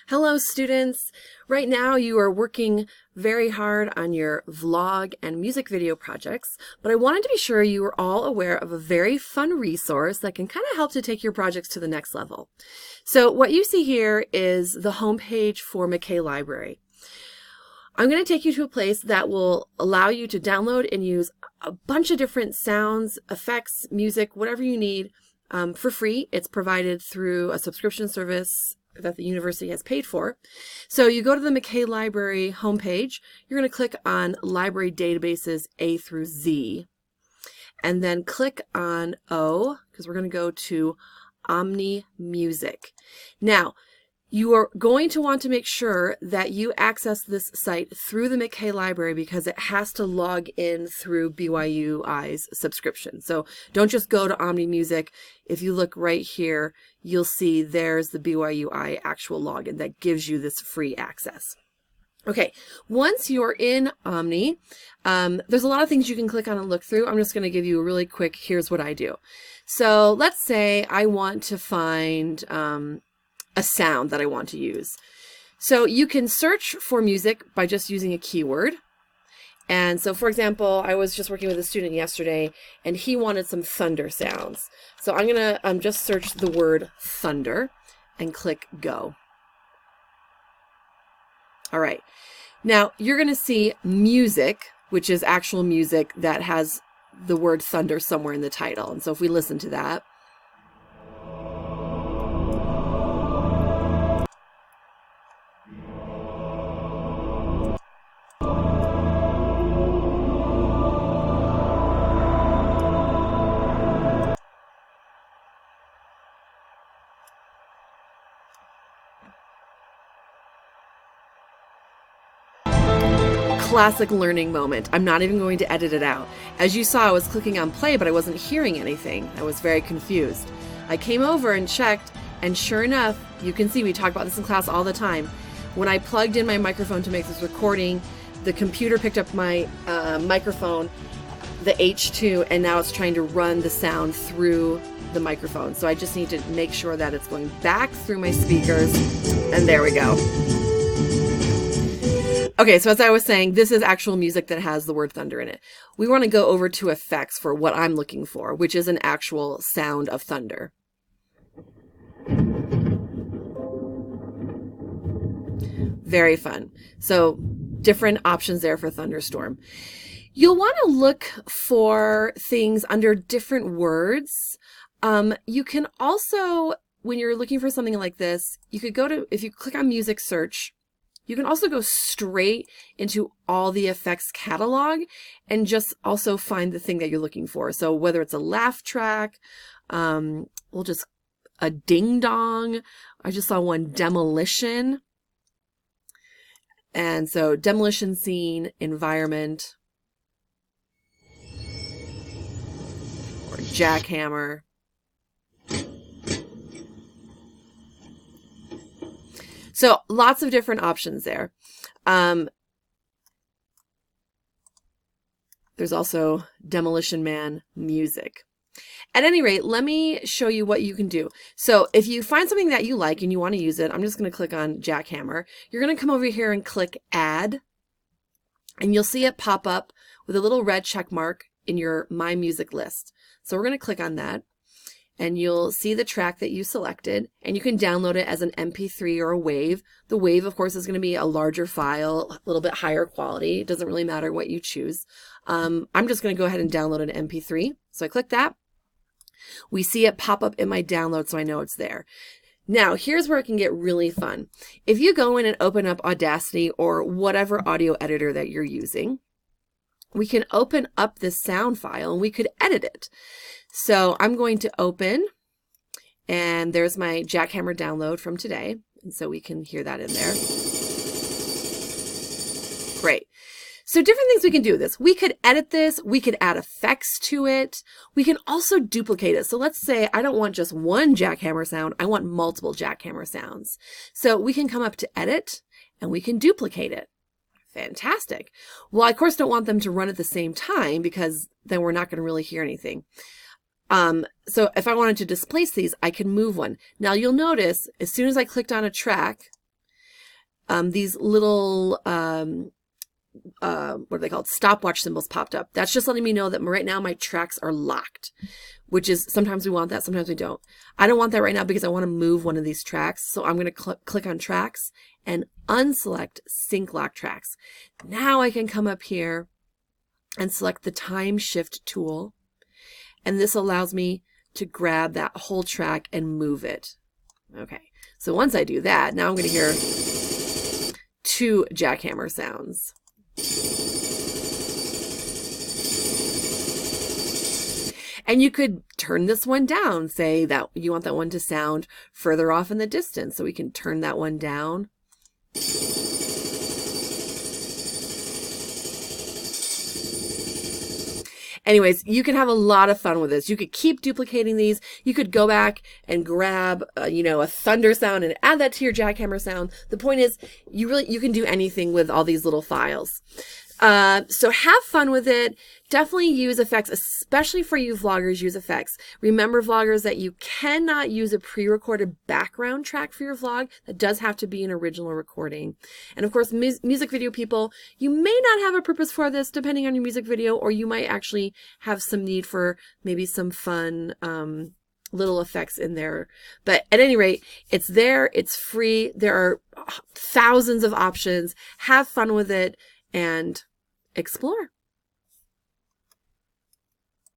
Hello students! Right now you are working very hard on your vlog and music video projects, but I wanted to be sure you were all aware of a very fun resource that can kind of help to take your projects to the next level. So what you see here is the homepage for McKay Library. I'm going to take you to a place that will allow you to download and use a bunch of different sounds, effects, music, whatever you need for free. It's provided through a subscription service that the university has paid for. So you go to the McKay Library homepage, you're going to click on Library Databases A through Z, and then click on O, because we're going to go to Omnimusic. Now, you are going to want to make sure that you access this site through the McKay Library because it has to log in through BYUI's subscription. So don't just go to Omnimusic. If you look right here, you'll see there's the BYUI actual login that gives you this free access. Okay, once you're in Omni, there's a lot of things you can click on and look through. I'm just going to give you a really quick, here's what I do. So let's say I want to find a sound that I want to use. So you can search for music by just using a keyword. And so, for example, I was just working with a student yesterday and he wanted some thunder sounds. So I'm going to just search the word thunder and click go. All right. Now you're going to see music, which is actual music that has the word thunder somewhere in the title. And so if we listen to that, classic learning moment. I'm not even going to edit it out. As you saw, I was clicking on play, but I wasn't hearing anything. I was very confused. I came over and checked, and sure enough, you can see we talk about this in class all the time. When I plugged in my microphone to make this recording, the computer picked up my microphone, the H2, and now it's trying to run the sound through the microphone. So I just need to make sure that it's going back through my speakers, and there we go. Okay, so as I was saying, this is actual music that has the word thunder in it. We want to go over to effects for what I'm looking for, which is an actual sound of thunder. Very fun. So different options there for thunderstorm. You'll want to look for things under different words. You can also, when you're looking for something like this, you could go to, if you click on music search, you can also go straight into all the effects catalog and just also find the thing that you're looking for. So whether it's a laugh track, we'll just a ding dong. I just saw one demolition. And so demolition scene, environment, or jackhammer. So lots of different options there. There's also Demolition Man music. At any rate, let me show you what you can do. So if you find something that you like and you want to use it, I'm just going to click on Jackhammer. You're going to come over here and click Add, and you'll see it pop up with a little red check mark in your My Music list. So we're going to click on that. And you'll see the track that you selected, and you can download it as an MP3 or a WAV. The WAV, of course, is going to be a larger file, a little bit higher quality. It doesn't really matter what you choose. I'm just going to go ahead and download an MP3. So I click that. We see it pop up in my download, so I know it's there. Now, here's where it can get really fun. If you go in and open up Audacity or whatever audio editor that you're using, we can open up this sound file and we could edit it. So I'm going to open, and there's my Jackhammer download from today. And so we can hear that in there. Great. So different things we can do with this. We could edit this. We could add effects to it. We can also duplicate it. So let's say I don't want just one jackhammer sound. I want multiple jackhammer sounds. So we can come up to edit and we can duplicate it. Fantastic. Well, I of course don't want them to run at the same time because then we're not going to really hear anything. So if I wanted to displace these, I can move one. Now you'll notice as soon as I clicked on a track, these little, what are they called? Stopwatch symbols popped up. That's just letting me know that right now my tracks are locked, which is sometimes we want that, sometimes we don't. I don't want that right now because I want to move one of these tracks. So I'm going to click on tracks and unselect sync lock tracks. Now I can come up here and select the time shift tool. And this allows me to grab that whole track and move it. Okay. So once I do that, now I'm going to hear 2 jackhammer sounds. And you could turn this one down, say that you want that one to sound further off in the distance. So we can turn that one down. Anyways, you can have a lot of fun with this. You could keep duplicating these. You could go back and grab, a thunder sound and add that to your jackhammer sound. The point is, you can do anything with all these little files. So have fun with it. Definitely use effects, especially for you vloggers, use effects. Remember, vloggers, that you cannot use a pre-recorded background track for your vlog. That does have to be an original recording. And of course, music video people, you may not have a purpose for this depending on your music video, or you might actually have some need for maybe some fun, little effects in there. But at any rate, it's there, it's free. There are thousands of options. Have fun with it and explore.